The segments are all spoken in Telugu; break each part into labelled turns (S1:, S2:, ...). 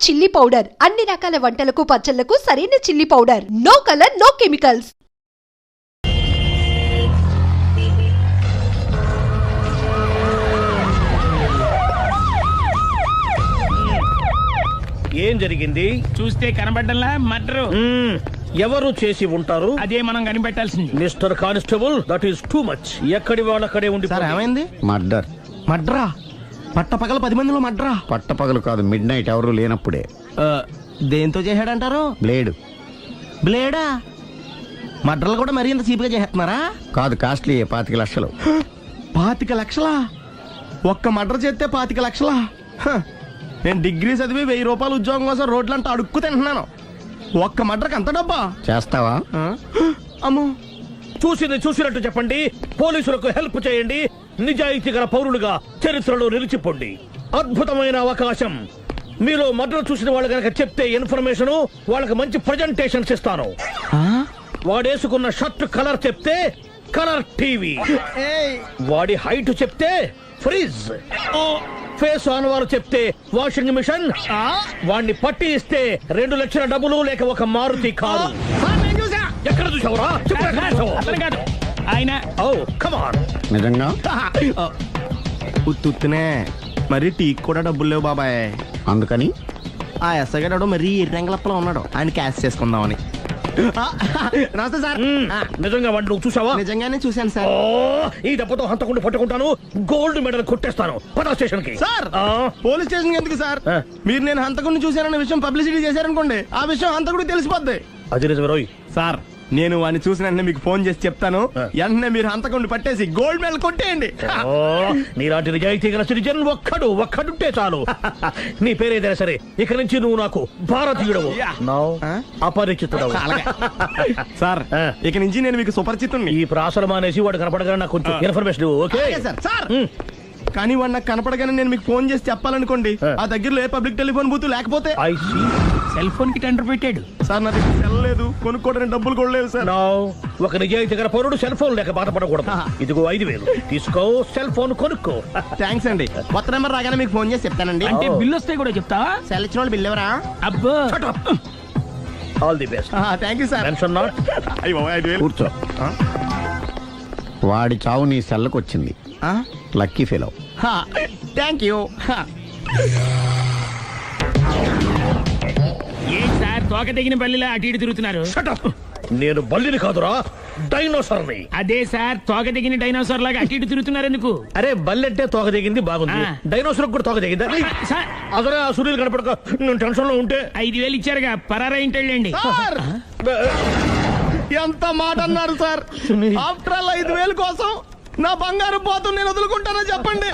S1: చిల్లీ పౌడర్ అన్ని రకాల వంటలకు పచ్చళ్లకు సరైన chilli powder. No colour, no chemicals.
S2: ఏం జరిగింది?
S3: చూస్తే కనబడ్డంలా మర్డరు.
S2: ఎవరు చేసి ఉంటారు?
S3: అదే మనం కనిపెట్టాల్సింది.
S2: Mister constable, that is too much. ఎక్కడి వాళ్ళక్కడే ఉండి.
S4: సార్ ఏమైంది?
S5: మర్డర్.
S4: మడ్రా? పట్టపగల 10 మందిలో మడ్రా?
S5: పట్టపగలు కాదు, మిడ్ నైట్ ఎవరు లేనప్పుడే.
S4: దేంతో చేశాడంటారు?
S5: బ్లేడ్.
S4: బ్లేడా? మడ్రలు కూడా మరీ ఇంత చీప్గా చేస్తున్నారా?
S5: కాదు, కాస్ట్లీ 25 లక్షలు.
S4: 25 లక్షలా? ఒక్క మడ్ర చేస్తే 25 లక్షలా? నేను డిగ్రీ చదివి 1000 రూపాయలు ఉద్యోగం కోసం రోడ్లంతా అడుక్కు తింటున్నాను. ఒక్క మడ్రకు అంత డబ్బా?
S5: చేస్తావా?
S4: అమ్మో.
S2: చూసింది చూసినట్టు చెప్పండి. పోలీసులకు హెల్ప్ చేయండి. నిజాయితీ గల పౌరులుగా చరిత్రలో నిలిచిపోండి. అద్భుతమైన అవకాశం. మీలో మర్డర్ చూసిన వాళ్ళు కనుక చెప్తే ఇన్ఫర్మేషన్, వాళ్ళకి మంచి ప్రజెంటేషన్స్ ఇస్తాను. వాడేసుకున్న షర్ట్ కలర్ చెప్తే కలర్ టీవీ, వాడి హైట్ చెప్తే ఫ్రిజ్, ఫేస్ ఆన్ వారు చెప్తే వాషింగ్ మిషన్, వాడిని పట్టి ఇస్తే 2 లక్షల డబ్బులు లేక ఒక మారుతి కారు. ఎక్కడ చూసావురా?
S3: కాదు ఆయన.
S2: ఓ కమాన్.
S5: నిజంగా?
S4: ఉత్తునే మరి టీకి కూడా డబ్బులు లేవు బాబాయ్.
S5: అందుకని
S4: ఆ ఎస్ఐగాడు మరీ ఎర్రంగలప్పలో ఉన్నాడు, ఆయన క్యాష్ చేసుకుందామని. నమస్తే సార్.
S2: నిజంగా వాడిని నువ్వు చూసావా?
S4: నిజంగానే చూశాను సార్.
S2: ఈ దెబ్బతో హంతకుండా పట్టుకుంటాను, గోల్డ్ మెడల్ కొట్టేస్తాను. పటా స్టేషన్ కి.
S4: సార్ పోలీస్ స్టేషన్ ఎందుకు సార్?
S2: ఆ.
S4: మీరు నేను హంతకుడిని చూశానన్న విషయం పబ్లిసిటీ చేశారనుకోండి, ఆ విషయం హంతకుడికి తెలిసిపోద్ది.
S2: అది నిజమే రోయ్.
S4: సార్ నేను వాడిని చూసిన వెంటనే మీకు ఫోన్ చేసి చెప్తాను. వెంటనే మీరు హంతకుడిని పట్టేసి గోల్డ్ మెడల్ కొట్టేయండి.
S2: నీలాంటి నిజాయితీ గల సిటిజన్ ఒక్కడుంటే చాలు. నీ పేరేదైనా సరే, ఇక నుంచి నువ్వు నాకు భారతీయుడవు, అపరిచితుడవు.
S4: సార్ ఇక నుంచి నేను మీకు సుపరిచితుణ్ణి.
S2: ఈ ప్రాసలు మానేసి వాడు కనపడగానే నాకు కొంచెం ఇన్ఫర్మేషన్. Okay
S4: sir. కానీ వాడు నాకు కనపడగానే నేను మీకు ఫోన్ చేసి చెప్పాలనుకోండి, ఆ దగ్గరలో ఏ పబ్లిక్ టెలిఫోన్ బూత్ లేకపోతే.
S3: సెల్ ఫోన్ కి టెండర్ పెట్టాడు
S4: సార్. నా దగ్గర సెల్ లేదు, కొనుక్కోవడానికి డబ్బులు కూడా లేవు సార్.
S2: ఒక నిజాయితీ గల పౌరుడు సెల్ ఫోన్ లేక బాధపడకూడదు. ఇదిగో 5000 తీసుకో, సెల్ ఫోన్ కొనుక్కో.
S4: థ్యాంక్స్ అండి. కొత్త నెంబర్ రాగానే మీకు ఫోన్ చేసి చెప్తానండి.
S3: అంటే బిల్లు వస్తే కూడా చెప్తావా?
S4: సెల్ ఇచ్చిన వాళ్ళు బిల్ ఎవరా?
S3: అబ్బో.
S2: All the best.
S4: Thank you sir.
S2: Tension not.
S5: కూర్చో. వాడి చావు నీ సెల్లకు వచ్చింది. Lucky fellow.
S4: Thank you.
S3: ఏం సార్ తోక తెగిన బల్లిలా అటు ఇటు తిరుగుతున్నారు?
S2: నేను బల్లిని కాదురా, డైనోసార్ని.
S3: అదే సార్ తోక తెగిన డైనోసార్ లాగా అటు ఇటు తిరుగుతున్నారు ఎందుకు?
S2: అరే బల్లెంటే తోక దిగింది బాగుంది, డైనోసార్ కూడా తోక దిగిందా? అదరే ఆ సూర్యులు కనపడక నేను టెన్షన్ లో ఉంటే.
S3: 5000 ఇచ్చారుగా, పరారా ఇంటండి.
S4: ఎంత మాట అన్నారు సార్? ఆఫ్టర్ ఆల్ 5000 కోసం నా బంగారు పోతు నేను వదులుకుంటానో చెప్పండి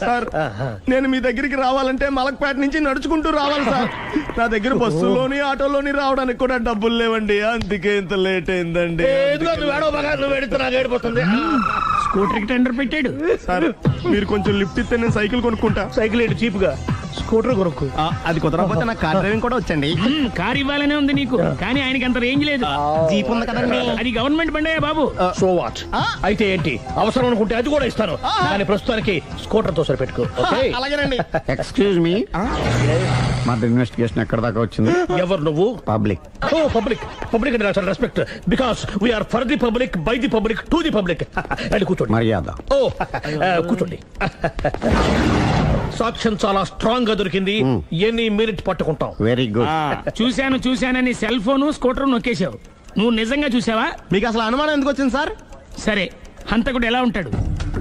S4: సార్. నేను మీ దగ్గరికి రావాలంటే మలక్పేట నుంచి నడుచుకుంటూ రావాలి సార్. నా దగ్గర బస్సులోని ఆటోలోని రావడానికి కూడా డబ్బులు లేవండి, అందుకే ఇంత లేట్ అయిందండి.
S3: స్కూటర్ కి టెండర్ పెట్టాడు
S4: సార్. మీరు కొంచెం లిఫ్ట్ ఇస్తే నేను సైకిల్ కొనుక్కుంటా.
S2: సైకిల్ ఏంటి చీప్ గా, స్కూటర్ కొనుక్కు.
S4: అది కుదరకపోతే నాకు కార్ డ్రైవింగ్ కూడా వచ్చండి.
S3: కార్ ఇవ్వాలనే ఉంది నీకు, కానీ ఆయనకి అంత రేంజ్ లేదు.
S4: జీప్ ఉంది కదండి.
S3: అది గవర్నమెంట్ బండయా బాబు.
S2: So what? అయితే ఏంటి, అవసరం అనుకుంటే అది కూడా ఇస్తాను, కానీ ప్రస్తుతానికి స్కూటర్ తో సరిపెట్టుకో.
S4: అలాగేనండి.
S5: ఎక్స్క్యూజ్ మీ, మర్డర్ ఇన్వెస్టిగేషన్ ఎక్కడ దాకా వచ్చింది?
S2: ఎవరు నువ్వు?
S5: పబ్లిక్.
S2: ఓ పబ్లిక్. పబ్లిక్ అంటే respect, because we are for the public, by the public, to the public. అని కూర్చోండి.
S5: మర్యాద.
S2: ఓ కూర్చోండి. సాక్ష్యం చాలా స్ట్రాంగ్ గా దొరికింది, ఎన్ని మినిట్ పట్టుకుంటాం.
S5: Very good.
S3: చూశానని సెల్ ఫోన్ స్కూటర్ నొక్కేశావు. నువ్వు నిజంగా చూసావా?
S4: మీకు అసలు అనుమానం ఎందుకు వచ్చింది సార్?
S3: సరే, హంతకుడు ఎలా ఉంటాడు?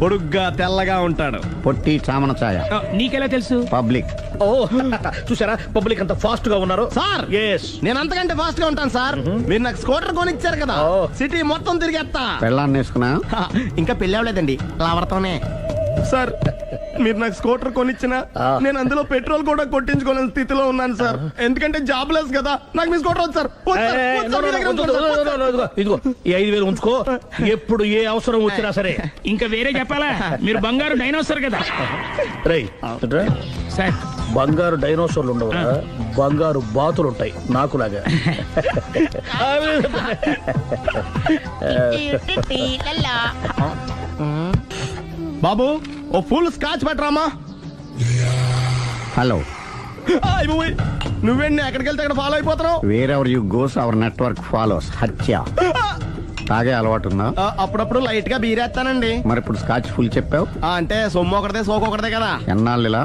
S4: పొడుగ్గా తెల్లగా ఉంటాడు.
S5: పొట్టి చామన ఛాయ.
S3: నీకెలా తెలుసు?
S5: పబ్లిక్.
S2: ఓ చూసారా పబ్లిక్ అంత ఫాస్ట్ గా ఉన్నారు
S4: సార్.
S2: ఎస్,
S4: నేను అంతకంటే ఫాస్ట్ గా ఉంటాను సార్. మీరు నాకు స్కూటర్ కొనిచ్చారు కదా, సిటీ మొత్తం తిరిగేస్తా.
S5: పెళ్ళాన్ని వేసుకున్నా?
S4: ఇంకా పెళ్లి అవ్వలేదండి, లావర్తోనే. సార్ మీరు నాకు స్కూటర్ కొనిచ్చిన నేను అందులో పెట్రోల్ కూడా కొట్టించుకోలేని స్థితిలో ఉన్నాను సార్. ఎందుకంటే జాబ్ లెస్ కదా, నాకు మీ స్కూటర్ వద్దు సార్.
S2: ఇదిగో ఈ 5000 ఉంచుకో, ఎప్పుడు ఏ అవసరం వచ్చినా సరే.
S3: ఇంకా వేరే చెప్పాలా? మీరు బంగారు డైనోసార్ కదా.
S2: రేయ్
S3: సార్,
S2: బంగారు డైనోసార్లు ఉండవు, బంగారు బాతులు ఉంటాయి నాకులాగా.
S4: బాబు ఓ ఫుల్ స్కాచ్ పెట్టరామా.
S5: హలో,
S4: నువ్వేంటి ఎక్కడికి వెళ్తే అక్కడ follow అయిపోతున్నావు?
S5: Wear ever you goes our network follows. హత్య. తాగే అలవాటు ఉందా?
S4: అప్పుడప్పుడు లైట్ గా బీరేస్తానండి.
S5: మరి ఇప్పుడు స్కాచ్ ఫుల్ చెప్పావు.
S4: అంటే సొమ్ము ఒకటిదే సోకు ఒకటిదే కదా.
S5: ఎన్నాళ్ళు ఇలా?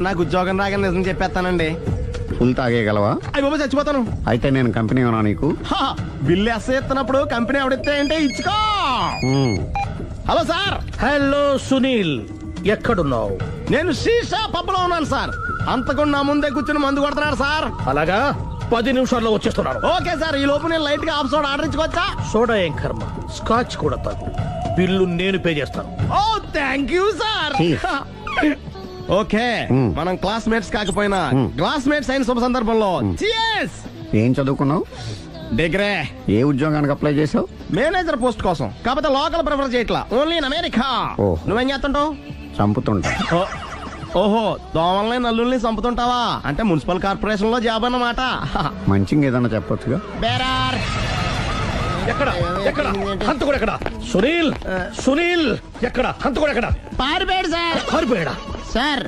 S4: నాకు ఉద్యోగం రాగానే నిజం చెప్పేస్తానండి.
S5: ఫుల్ తాగేయగలవా?
S4: అయ్యి బాబా చచ్చిపోతాను.
S5: అయితే నేను కంపెనీ ఉన్నా నీకు.
S4: బిల్లు ఎస్ఐ ఎత్తినప్పుడు కంపెనీ ఎవడితే అంటే ఇచ్చుకో. Hello sir.
S2: హలో సునీల్, ఎక్కడున్నావు?
S4: నేను శీషా పబ్లో ఉన్నాను సార్. అంతకుండా నా ముందే కూర్చుని మందు కొడుతున్నాడు సార్.
S2: అలాగా, 10 నిమిషాల్లో వచ్చేస్తున్నాను.
S4: Okay sir. ఈ లోపు నేను లైట్ గా హాఫ్ సోడా ఆర్డర్ ఇచ్చుకోవచ్చా?
S2: సోడా ఏం కర్మ, స్కాచ్ కూడా తాగు. బిల్లు నేను పే చేస్తాను.
S4: ఓ థ్యాంక్ యూ సార్. ఓకే, మనం క్లాస్మేట్స్ కాకపోయినా క్లాస్మేట్స్ అయిన శుభ సందర్భంలో cheers.
S5: ఏం చదువుకున్నావు?
S4: డిగ్రీ.
S5: ఏ ఉద్యోగానికి అప్లై చేసావు?
S4: మేనేజర్ పోస్ట్ కోసం. కాకపోతే లోకల్ ప్రిఫర్ చేయట్లా, ఓన్లీ ఇన్ అమెరికా.
S5: ఓ.
S4: నువ్వేం చేస్తుంటావు?
S5: చంపుతుంటా.
S4: ఓహో, దోమల్ని నల్లుల్ని చంపుతుంటావా? అంటే మున్సిపల్ కార్పొరేషన్ లో జాబ్ అన్నమాట.
S5: మంచిగా ఏదన్నా చెప్పొచ్చుగా.
S4: బేరార్.
S2: ఎక్కడ ఎక్కడ హంతకుడు ఎక్కడ? సునీల్, సునీల్ ఎక్కడ? హంతకుడు ఎక్కడ?
S4: పారిపోయాడు సార్.
S2: పారిపోయాడా?
S4: సార్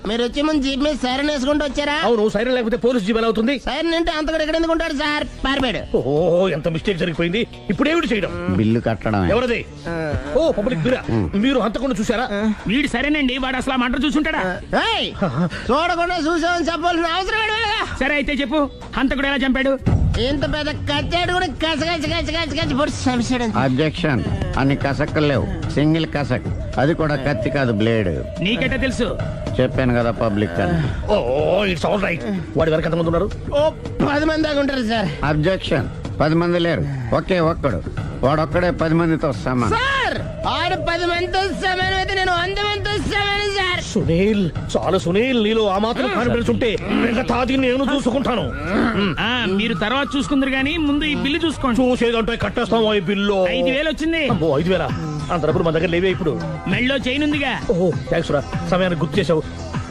S4: మీరు వచ్చే ముందు జీప్ మీద సైరన్ వేసుకుంటూ వచ్చారా?
S2: అవును, సైరన్ లేకపోతే పోలీస్ జీవన్ అవుతుంది.
S4: సైరన్ అంటే అంతకుడు ఎక్కడ ఎందుకు ఉంటాడు సార్? పారిపోయాడు.
S2: ఓ, ఎంత మిస్టేక్ జరిగిపోయింది. ఇప్పుడు ఏమిటి చేయడం?
S5: బిల్లు కట్టడమే.
S2: ఎవరది? ఓ, పబ్లిక్ బిరా. మీరు హంతకుండా చూసారా?
S3: వీడు సరేనండి, వాడు అసలు ఆ మంట చూసుంటాడా?
S4: ఏయ్, చూడకుండా చూసామని చెప్పాల్సిన అవసరం లేదు.
S3: సరే అయితే చెప్పు, హంతకుడు ఎలా చంపాడు?
S4: ఇంత పెద్ద కచ్చాడు కూడా కచ్చ పొడి సమస్యడు.
S5: అబ్జెక్షన్. అన్ని కసక్కులు లేవు, సింగిల్ కసక్. అది కూడా కత్తి కాదు, బ్లేడ్.
S3: నీకెట్టా తెలుసు?
S5: చెప్పాను కదా పబ్లిక్ అని.
S2: ఓ, ఇట్స్ ఆల్ రైట్. వాడి వరకు ఎంతమంది ఉన్నారు?
S4: ఓ 10 మంది దాకా ఉంటారు సార్.
S5: అబ్జెక్షన్. 10 మంది లేరు, ఒకే ఒక్కడు. వాడొక్కడే 10 మందితో సమానం.
S4: సార్ ఆడు 10 మందితో సమానం అయితే నేను 100 మందితో సమానం సార్.
S2: సునీల్, చాలు సునీల్, నీలో ఆ మాత్రం కాన్ఫిడెన్స్ ఉంటే మిగతాది నేను చూసుకుంటాను.
S3: ఆ, మీరు తర్వాత చూసుకుందరు గానీ ముందు ఈ బిల్లు చూసుకోండి.
S2: చూసేదంటే కట్టేస్తాం. ఈ బిల్లు
S3: 5,000 వచ్చింది.
S2: 5,000. అంత డబ్బులు మన దగ్గర లేవే ఇప్పుడు.
S3: మెళ్ళో చైన్ ఉందిగా.
S2: ఓహో, థ్యాంక్స్ రా, సమయానికి గుర్తు చేసావు.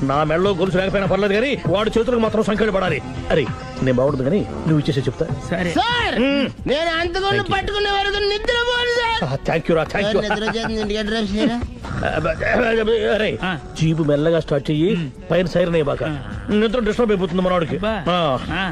S2: నా మెడలో గొలుసు లేకపోయినా పర్లేదు కానీ వాడి చేతులకు మాత్రం సంఖ్యలు పడాలి. అరే, నేను బాగుంటుంది కానీ నువ్వు ఇచ్చేసే చెప్తా.
S3: సరే
S4: సార్ నేను అంతకుండా పట్టుకునే వరకు నిద్రపోను సార్.
S2: థ్యాంక్ యూ రా, థ్యాంక్ యూ.
S4: నిద్ర చేస్తుంది ఇంటికి డ్రైవ్ చేయరా?
S2: అరే, జీబు మెల్లగా స్టార్ట్ చెయ్యి, పైన సైరన్ అయ్యాక నిద్ర డిస్టర్బ్ అయిపోతుంది మనవాడికి.
S3: బా. ఆ.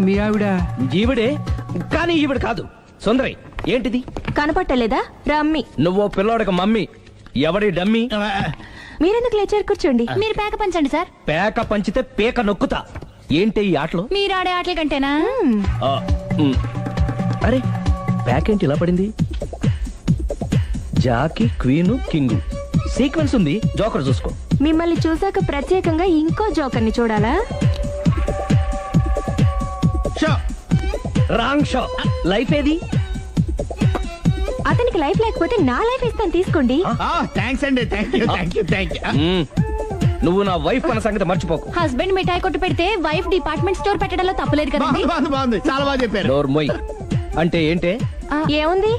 S6: మీ ఆవిడ
S7: జీవిడే కానీ ఈవిడ కాదు. సుందరి, ఏంటిది?
S8: కనపట్టలేదా? రమ్మి.
S7: నువ్వు పిల్లోడికి మమ్మీ. ఎవడి డమ్మీ?
S8: మీరెందుకు లేచారు? కూర్చోండి. మీరు పేక పంచండి సార్.
S7: పేక పంచితే పేక నొక్కుతా. ఏంటి ఈ ఆటలు?
S8: మీరు ఆడే ఆటల కంటేనా?
S7: ఆ, అరే, పేక ఏంటి ఇలా పడింది? జాకి, క్వీను, కింగు సీక్వెన్స్ ఉంది. జోకర్ చూసుకో.
S8: మిమ్మల్ని చూసాక ప్రత్యేకంగా ఇంకో జోకర్ని చూడాలా?
S7: Wrong show. లైఫ్ ఏది?
S8: అతనికి లైఫ్ లేకపోతే నా లైఫ్ ఇస్తాను, తీసుకోండి.
S5: థ్యాంక్స్ అండి. Thank you.
S7: నువ్వు నా వైఫ్ అన్న సంగతి మర్చిపోకు.
S8: హస్బెండ్ మిఠాయి కొట్టు పెడితే వైఫ్ డిపార్ట్మెంట్ స్టోర్ పెట్టడంలో తప్పలేదు కదండి.
S4: బాగుంది చాలా బాగా చెప్పారు.
S7: డోర్ మొయ్. అంటే ఏంటే?
S8: ఏముంది,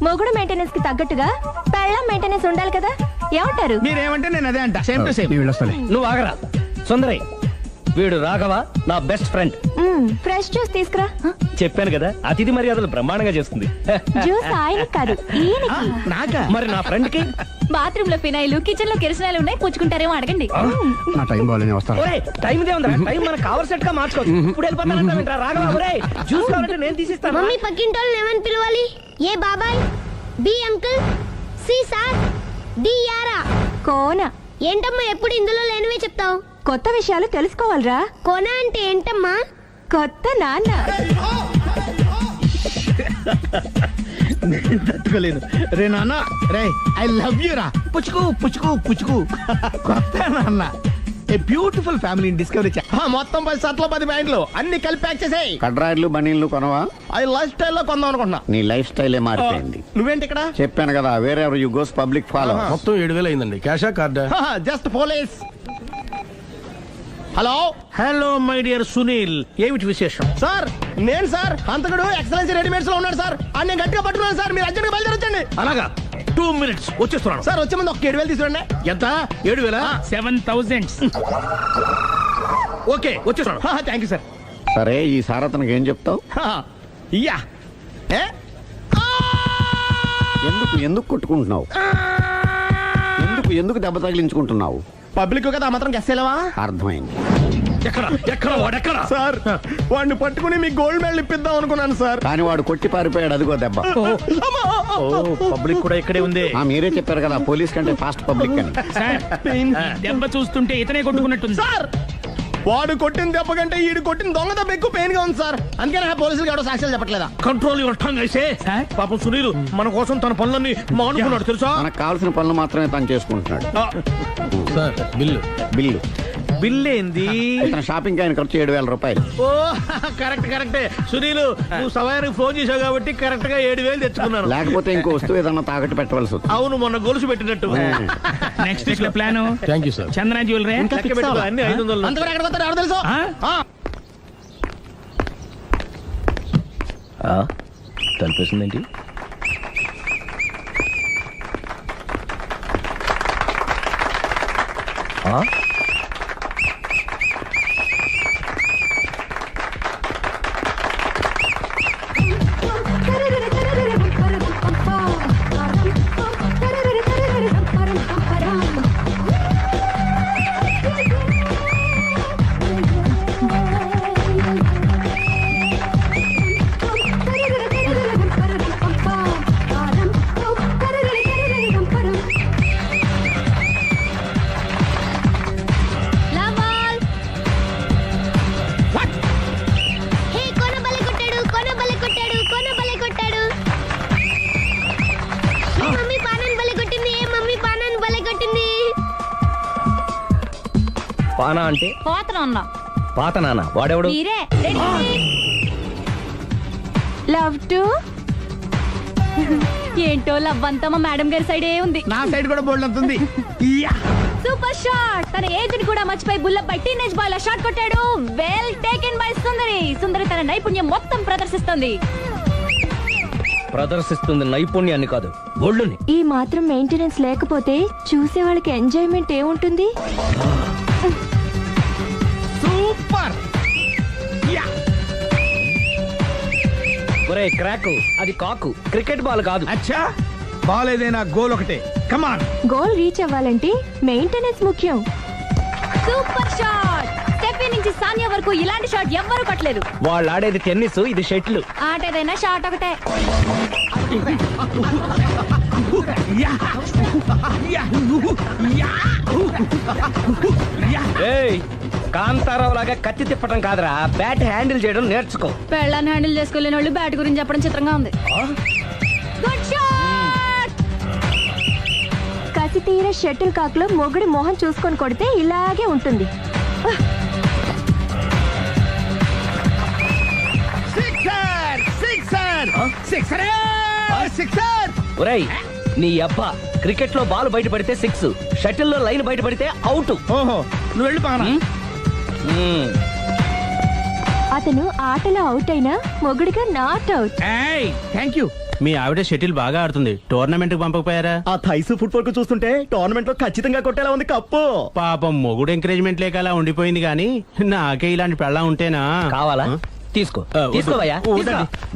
S8: మొగుడు మెయింటెనెన్స్ కి తగ్గట్టుగా పెళ్ళం మెయింటెనెన్స్ ఉండాలి కదా. ఏమంటారు?
S4: మీరేమంటే నేను అదే అంట. Same to same.
S6: వీళ్ళొస్తాలే.
S7: నువ్వు ఆగరా సుందరై. వీడు రాఘవ, నా బెస్ట్ ఫ్రెండ్.
S8: ఫ్రెష్ జ్యూస్ తీసుకురా.
S7: చెప్పాను కదా, అతిథి మర్యాదలు బ్రహ్మాండంగా చేస్తుంది.
S8: జ్యూస్ ఆయనకి కాదు, ఈయనకి.
S4: నాకా?
S7: మరి నా ఫ్రెండ్ కి?
S8: బాత్రూమ్ లో ఫినాయిల్, కిచెన్ లో కిరసనాయిలు ఉన్నాయి, పుచ్చుకుంటారేమో అడగండి.
S6: నా టైం బాగాలేదు, నేను వస్తాను.
S7: ఒరేయ్, టైం ఇదే ఉందిరా. టైం మనకు కవర్ సెట్ గా మార్చుకోవచ్చు. ఇప్పుడు వెళ్ళిపోతానంటావేంట్రా రాఘవ? ఒరేయ్, జ్యూస్ కావాలంటే నేను తీసిస్తాను.
S9: మమ్మీ పక్కింటోళ్ళని ఏమని పిలవాలి? ఏ బాబాయ్, B uncle, C sir, D యారా.
S8: కోన.
S9: ఏంటమ్మా ఎప్పుడు ఇందులో లేనివే చెప్తావు?
S8: కొత్త విషయాలు తెలుసుకోవాలిరా.
S9: కోన అంటే ఏంటమ్మా?
S8: కొత్త నాన్న.
S4: తట్టుకోలేదు రే నాన్న. రే ఐ లవ్ యూ రా. పుచ్చుకు పుచ్చుకు పుచ్చుకు. కొత్త నాన్న. A beautiful family discovery. మొత్తం 10 షర్ట్లు 10 ప్యాంట్లు అన్ని కలిపి ప్యాక్ చేసేయ్.
S5: కడ్రాయిలు బనీళ్లు కొనవా?
S4: అది లైఫ్ స్టైల్లో కొందాం అనుకుంటున్నా.
S5: నీ లైఫ్ స్టైలే మారిపోయింది.
S4: నువ్వేంటి ఇక్కడ?
S5: చెప్పాను కదా, వేరే ఎవరు యు గోస్ పబ్లిక్ ఫాలో.
S4: మొత్తం 7,000 అయిందండి. క్యాషా కార్డా? Just police. Hello
S2: hello my dear Sunil, ఏమిటి విశేషం?
S4: సార్, నేను సార్ అంతకుడు ఎక్సలెన్సీ రెడీమేడ్స్ లో ఉన్నాడు సార్. అని నేను గట్టిగా పట్టుకున్నాను సార్. మీరు అర్జెంట్గా బయలుదేరొచ్చండి.
S2: అలాగా, 2 minutes వచ్చేస్తున్నాను.
S4: సార్ వచ్చే ముందు ఒక 7,000 తీసుకురండి.
S2: ఎంత? 7,000?
S3: 7,000.
S2: ఓకే, వచ్చేస్తున్నాను.
S4: Thank you sir.
S5: సరే, ఈ సారతనకి ఏం చెప్తావు?
S4: ఇయ్యా. ఏ?
S5: ఎందుకు ఎందుకు కొట్టుకుంటున్నావు? ఎందుకు దెబ్బ తగిలించుకుంటున్నావు?
S4: పబ్లిక్ కదా, ఆ మాత్రం గెస్సేలవా?
S5: అర్థమైంది.
S2: ఎక్కడ వాడెక్కడ?
S4: సార్, వాడిని పట్టుకుని మీకు గోల్డ్ మెడల్ ఇప్పిద్దాం అనుకున్నాను సార్.
S5: కానీ వాడు కొట్టి పారిపోయాడు, అదిగో దెబ్బ.
S2: పబ్లిక్ కూడా ఇక్కడే ఉంది.
S5: మీరే చెప్పారు కదా, పోలీస్ కంటే ఫాస్ట్ పబ్లిక్ అని.
S3: సార్, దెబ్బ చూస్తుంటే ఇతనే కొట్టుకున్నట్టుంది.
S4: సార్, వాడు కొట్టిన దెబ్బ కంటే ఈడు కొట్టిన దొంగ దెబ్బ ఎక్కువ పెయిన్ గా ఉంది సార్. అందుకే పోలీసులు ఎవడో సాక్ష్యాలు చెప్పట్లేదా?
S2: కంట్రోల్ యువర్ టంగ్ అయితే. పాపం సునీల్ మన కోసం తన పనులన్నీ మానుకున్నాడు తెలుసా?
S5: మనకు కావాల్సిన పనులు మాత్రమే తను చేసుకుంటున్నాడు.
S4: Sir, bill.
S2: బిల్ ఏంది?
S5: ఇతను షాపింగ్ ఆయన ఖర్చు 7,000 రూపాయలు.
S2: ఓ కరెక్టే సునీల్, నువ్వు సమయానికి ఫోన్ చేసావు కాబట్టి కరెక్ట్ గా 7,000 తెచ్చుకున్నాను.
S5: లేకపోతే ఇంకో వస్తువు ఏదన్నా తాకట్టు పెట్టవలసి వస్తుంది.
S2: అవును, మొన్న గొలుసు పెట్టినట్టు.
S3: నెక్స్ట్ వీక్ లో plan.
S4: Thank you sir.
S3: Chandana jewellery.
S2: లెక్క పెట్టుకో, అన్ని 500.
S4: అంతవరకు ఎక్కడ పోతారు ఎవరు తెలుసు?
S7: తలిపేసిందేంటి? పానా అంటే?
S8: పోతనన్నా.
S7: పాత నాన్న వాడెవడు?
S8: మీరే. Love to. ఏంటో లవ్ అంతా మా మేడం గారి సైడే ఉంది.
S4: నా సైడ్ కూడా బోల్డ్ అవుతుంది.
S8: Super shot. తన ఏజ్ ని కూడా మర్చిపోయి బుల్లపై టీనేజ్ బాయ్ లా షాట్ కొట్టాడు. వెల్ టేకెన్ బై సుందరి. సుందరి తన నైపుణ్యం మొత్తం ప్రదర్శిస్తుంది.
S7: నైపుణ్యాన్ని కాదు, ఒళ్ళుని.
S8: ఈ మాత్రం మెయింటెనెన్స్ లేకపోతే చూసే వాళ్ళకి ఎంజాయ్మెంట్ ఏముంటుంది?
S4: సూపర్.
S7: ఒరే క్రాక్, అది కాకు, క్రికెట్ బాల్ కాదు.
S4: అచ్చా, బాల్ ఏదైనా గోల్ ఒకటే. కమాన్.
S8: గోల్ రీచ్ అవ్వాలంటే మెయింటెనెన్స్ ముఖ్యం. Super shot. స్టెఫీ నుంచి సానియా వరకు ఇలాంటి షాట్ ఎవ్వరూ కొట్టలేదు.
S7: వాళ్ళు ఆడేది టెన్నిస్, ఇది షటిల్.
S8: ఆట ఏదైనా షాట్ ఒకటే.
S7: కాంతారావు లాగా కత్తి తిప్పటం కాదురా, బ్యాట్ హ్యాండిల్ చేయడం నేర్చుకో.
S8: పెళ్ళాన్ని హ్యాండిల్ చేసుకోలేని వాళ్ళు బ్యాట్ గురించి చెప్పడం చిత్రంగా ఉంది. Good shot. కసి తీర షటిల్ కాక్ లో మొగుడి మొహం చూసుకొని కొడితే ఇలాగే ఉంటుంది.
S4: సిక్సర్.
S7: ఒరేయ్, నీ అబ్బా క్రికెట్ లో బాల్ బయట పడితే 6, షటిల్ లో లైన్ బయట పడితే అవుట్.
S4: ఓహో నువ్వు వెళ్ళి పానా.
S8: అతను ఆటలో అవుట్ అయినా మొగుడిగా నాట్ అవుట్.
S3: Thank you.
S6: మీ ఆవిడ షటిల్ బాగా ఆడుతుంది, టోర్నమెంట్ కి పంపకపోయారా?
S4: ఆ థైస్ ఫుట్బాల్ కు చూస్తుంటే టోర్నమెంట్ లో ఖచ్చితంగా కొట్టేలా ఉంది కప్పు.
S6: పాపం మొగుడు ఎంకరేజ్మెంట్ లేక అలా ఉండిపోయింది కానీ నాకే ఇలాంటి పెళ్ళ ఉంటేనా.
S7: కావాలా? తీసుకో తీసుకోవయ్యా.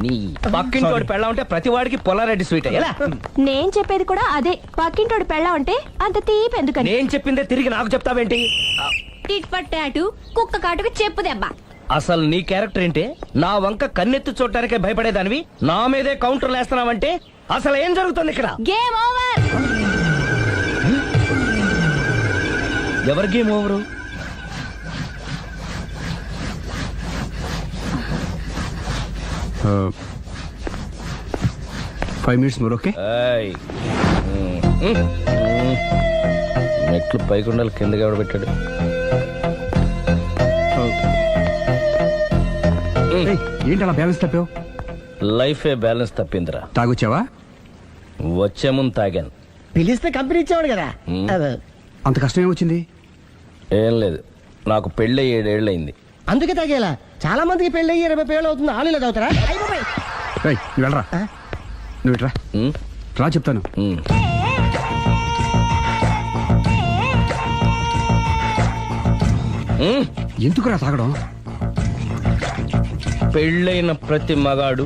S7: నీ పక్కింటి వాడు పెళ్ళ ఉంటే ప్రతి వాడికి పొలారెడ్డి స్వీట్. ఎలా?
S8: నేను చెప్పేది కూడా అదే. పక్కింటోడు పెళ్ళా ఉంటే అంత తీపి ఎందుకని?
S7: నేను చెప్పిందే తిరిగి నాకు చెప్తావేంటి?
S8: టిట్ పట్టాటు కుక్క కాటుకు చెప్పు దెబ్బ.
S7: అసలు నీ క్యారెక్టర్ ఏంటి? నా వంక కన్నెత్తి చూడటానికే భయపడేదానివి నా మీదే కౌంటర్లు వేస్తున్నావంటే అసలు ఏం జరుగుతుంది ఇక్కడ?
S8: Game over.
S7: ఎవరి game over?
S6: 5 minutes more, okay?
S7: మెట్లు పైకుండాలి కిందకి ఎవడ పెట్టాడు?
S6: ఏంటి అలా బ్యాలెన్స్ తప్పావు?
S7: లైఫే బ్యాలెన్స్ తప్పిందిరా.
S6: తాగొచ్చావా?
S7: వచ్చే ముందు తాగాను.
S4: పిలిస్తే కంపెనీ ఇచ్చేవాడు కదా.
S6: అంత కష్టం ఏమొచ్చింది?
S7: ఏం లేదు, నాకు పెళ్ళి 7 ఏళ్ళు అయింది.
S4: అందుకే తాగేలా. చాలా మందికి పెళ్లి 20 ఏళ్ళు అవుతుంది. ఆలీలో తాగుతారా?
S6: రేయ్, నువ్వు వెళ్ళరా. నువ్వు ఇట్రా రా చెప్తాను. ఎందుకురా తాగడం?
S7: పెళ్ళైన ప్రతి మగాడు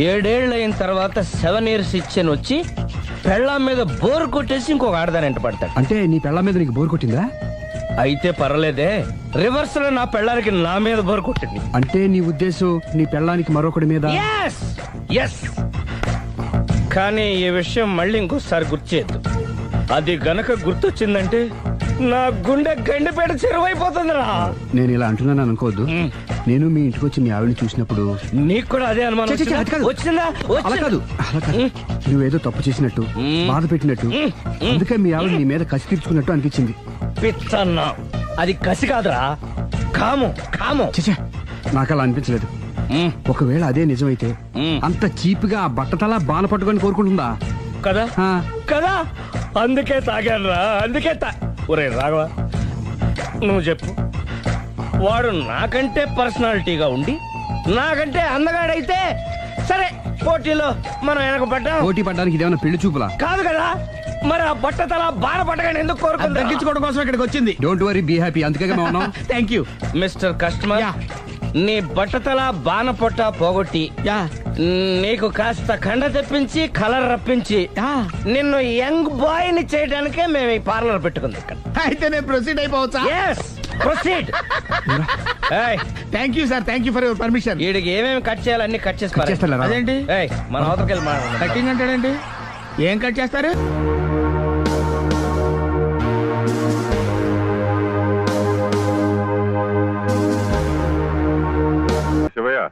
S7: 7 ఏళ్ళు అయిన తర్వాత 7 years ఇచ్చాను వచ్చి పెళ్ళాం మీద బోర్ కొట్టేసి ఇంకొక ఆడదాని ఎంట పడతాడు.
S6: అంటే నీ పెళ్ళ మీద నీకు బోర్ కొట్టిందా?
S7: అయితే పర్వాలేదే, రివర్స్ లో నా పెళ్ళానికి నా మీద బోర్ కొట్టింది.
S6: అంటే నీ ఉద్దేశం నీ పెళ్ళానికి మరొకటి మీద?
S7: Yes! Yes! కానీ ఈ విషయం మళ్ళీ ఇంకోసారి గుర్చేద్దు. అది గనక గుర్తొచ్చిందంటే నా గుండె గండిపేట చెరువైపోతుందిరా.
S6: నేను ఇలా అంటున్నాను అనుకోవద్దు. నేను మీ ఇంటికి వచ్చి మీ ఆవిడని చూసినప్పుడు
S7: నీకు కూడా అదే అనుమానం
S6: ఛీ, ఛీ, అది కాదు.
S7: వచ్చిందా?
S6: అలా కాదు, అలా కాదు. నువ్వేదో తప్పు చేసినట్టు, బాధ పెట్టినట్టు, అందుకే మీ ఆవిడ నీ మీద కసి తీర్చుకున్నట్టు అనిపించింది.
S7: పిచ్చన్నా, అది కసి కాదురా, కాము కాము.
S6: చచ్చా, నాకు అలా అనిపించలేదు. ఒకవేళ అదే నిజమైతే అంత చీప్ గా బట్టతలా బాణ పట్టుకొని కోరుకుంటుందా?
S7: కదా
S6: ఆ.
S7: కదా, అందుకే తాగాను రా, అందుకే ఒరే రాఘవ, నువ్వు చెప్పు, వాడు నాకంటే పర్సనాలిటీగా ఉండి నాకంటే అందగాడైతే సరే, పోటీలో మనం వెనక పడ్డాం.
S6: పోటీ పడ్డానికి ఇదేమన్నా పెళ్లి చూపులా?
S7: కాదు కదా, మరి ఆ బట్టతల బాణ పట్టగానే ఎందుకు కోరుకుంది?
S4: తగ్గించుకోవడం కోసం ఇక్కడికి వచ్చింది.
S6: Don't worry, be happy. అందుకే మేము ఉన్నాం.
S4: Thank you
S7: mister customer. నీ బట్టతల బాణ పొట్ట పోగొట్టి నీకు కాస్త కండ తెప్పించి కలర్ రప్పించి నిన్ను యంగ్ బాయ్ ని చేయడానికే మేము ఈ పార్లర్ పెట్టుకుంది ఇక్కడ.
S4: అయితే నేను ప్రొసీడ్ అయిపోవచ్చా?
S7: Yes, proceed. ఏయ్,
S4: thank you sir, thank you for your permission.
S7: వీడికి ఏమేమి కట్ చేయాలి అన్ని కట్ చేసి పారేయ్.
S6: చేస్తారా?
S4: అదేంటి
S7: ఏయ్, మన అవతలకి వెళ్ళి మాట్లాడదాం.
S4: కటింగ్ అంటాడేంటి? ఏం కట్ చేస్తారు?
S10: శివయ్య,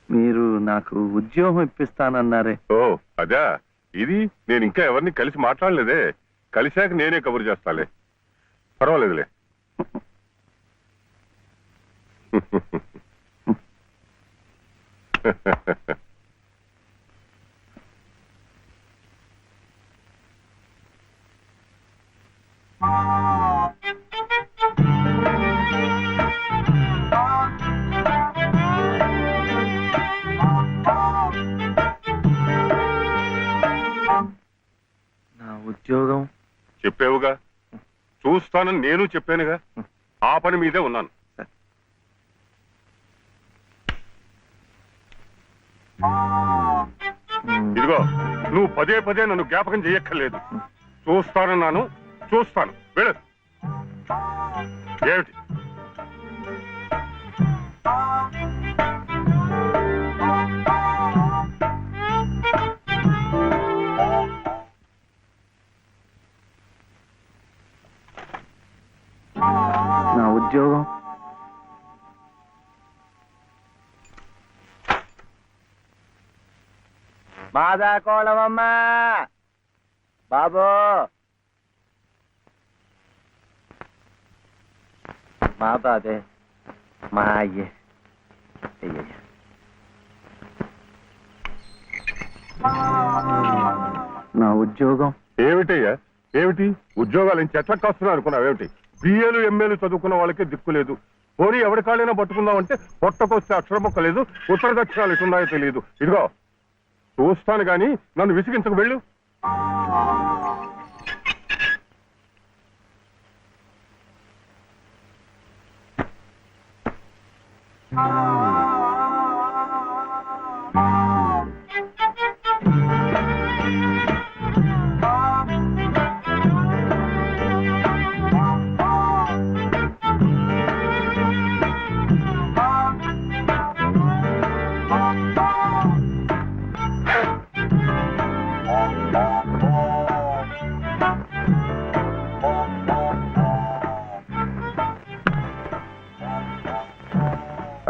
S11: మీరు నాకు ఉద్యోగం ఇప్పిస్తానన్నారే.
S10: ఓ అదా, ఇది నేను ఇంకా ఎవరిని కలిసి మాట్లాడలేదే. కలిశాక నేనే కబురు చేస్తాలే, పర్వాలేదులే.
S11: నా ఉద్యోగం
S10: చెప్పావుగా, చూస్తానని నేను చెప్పానుగా, ఆ పని మీదే ఉన్నాను. ఇదిగో, నువ్వు పదే పదే నన్ను జ్ఞాపకం చేయక్కర్లేదు. చూస్తానన్నాను, చూస్తాను. వెళ్ళు. ఏమిటి?
S11: నా ఉద్యోగం మాదా కోళమమ్మా బాబు, మాదా అదే మా అయ్యే అయ్యయ్య. ఉద్యోగం.
S10: ఏమిటయ్యా ఏమిటి ఉద్యోగాలు నుంచి ఎట్లా కాస్తున్నా అనుకున్నావు? ఏమిటి బిఏలు ఎంఏలు చదువుకున్న వాళ్ళకి దిక్కు లేదు. పోనీ ఎవరి కాళ్ళైనా పట్టుకుందామంటే పొట్టకొస్తే అక్షరం మొక్క లేదు, ఉత్తర దక్షిణాలు ఎటున్నాయో తెలియదు. ఇదిగో చూస్తాను గాని నన్ను విసిగించకు వెళ్ళు.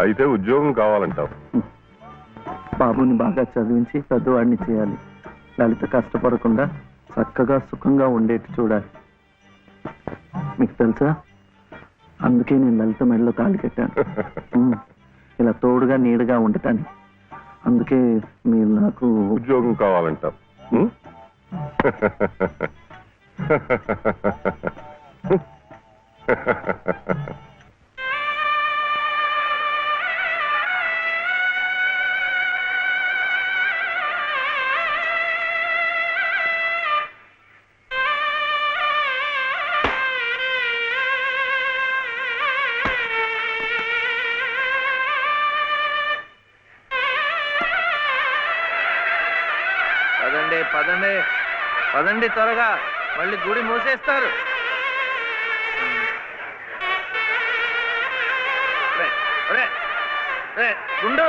S10: అయితే ఉద్యోగం కావాలంటావు?
S11: బాబుని బాగా చదివించి పెద్దవాడిని చేయాలి. లలిత కష్టపడకుండా చక్కగా సుఖంగా ఉండేట్టు చూడాలి. మీకు తెలుసా, అందుకే నేను లలిత మెడలో తాళి కట్టాను. ఇలా తోడుగా నీడగా ఉండటానికి. అందుకే మీరు నాకు
S10: ఉద్యోగం కావాలంటావు.
S11: పదండి పదండి పదండి త్వరగా, మళ్ళీ గుడి మూసేస్తారు. గుండు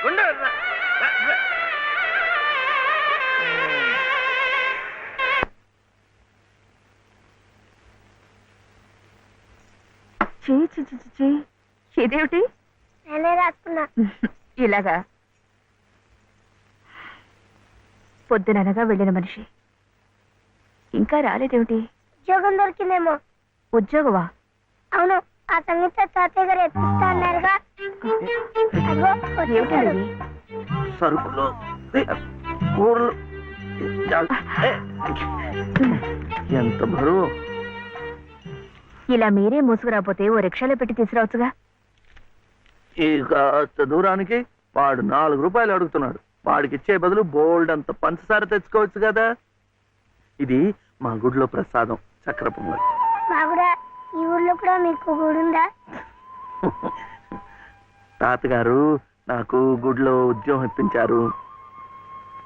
S11: గుండు
S8: ఇదేమిటి?
S9: నేనే రాసుకున్నా.
S8: ఇలాగా పొద్దుననగా వెళ్ళిన మనిషి ఇంకా రాలేదేమిటి?
S9: ఉద్యోగం దొరికిందేమో.
S8: ఉద్యోగమా?
S9: అవును, ఆ సంగీత తాతయ్య గారు ఎప్పిస్తా అన్నారుగా. అదిగో వచ్చేసాడు.
S8: ఏమిటది?
S11: సరుకులు కూరలు ఎంత బరువు.
S8: ఇలా మీరే మూసుకురాపోతే ఓ రిక్షాలో పెట్టి తీసుకురావచ్చుగా.
S11: ఈ కాస్త దూరానికి వాడు 4 రూపాయలు అడుగుతున్నాడు. వాడికి ఇచ్చే బదులు బోల్డ్ అంత పంచదార తెచ్చుకోవచ్చు కదా. ఇది మా గుడిలో ప్రసాదం, చక్కెర పొంగల్.
S9: మా కూడా ఈ ఊర్లో కూడా మీకు గుడుందా?
S11: తాతగారు నాకు గుడిలో ఉద్యోగం ఇప్పించారు.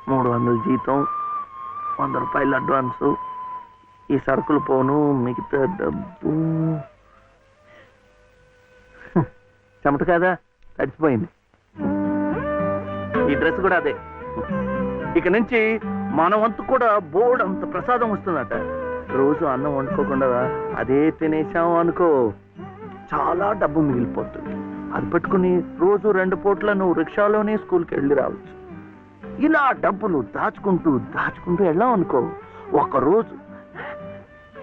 S11: 300 జీతం, 100 రూపాయలు అడ్వాన్సు. ఈ సరుకులు పోను, మిగతా డబ్బు చెమట కదా తడిచిపోయింది. ఈ డ్రెస్ కూడా అదే. ఇక నుంచి మన వంతు కూడా బోర్డు అంత ప్రసాదం వస్తుందట. రోజు అన్నం వండుకోకుండా అదే తినేసాం అనుకో, చాలా డబ్బు మిగిలిపోతుంది. అది పెట్టుకుని రోజు 2 పూట్ల నువ్వు రిక్షాలోనే స్కూల్కి వెళ్ళి రావచ్చు. ఇలా డబ్బులు దాచుకుంటూ దాచుకుంటూ వెళ్ళాం అనుకో, ఒక రోజు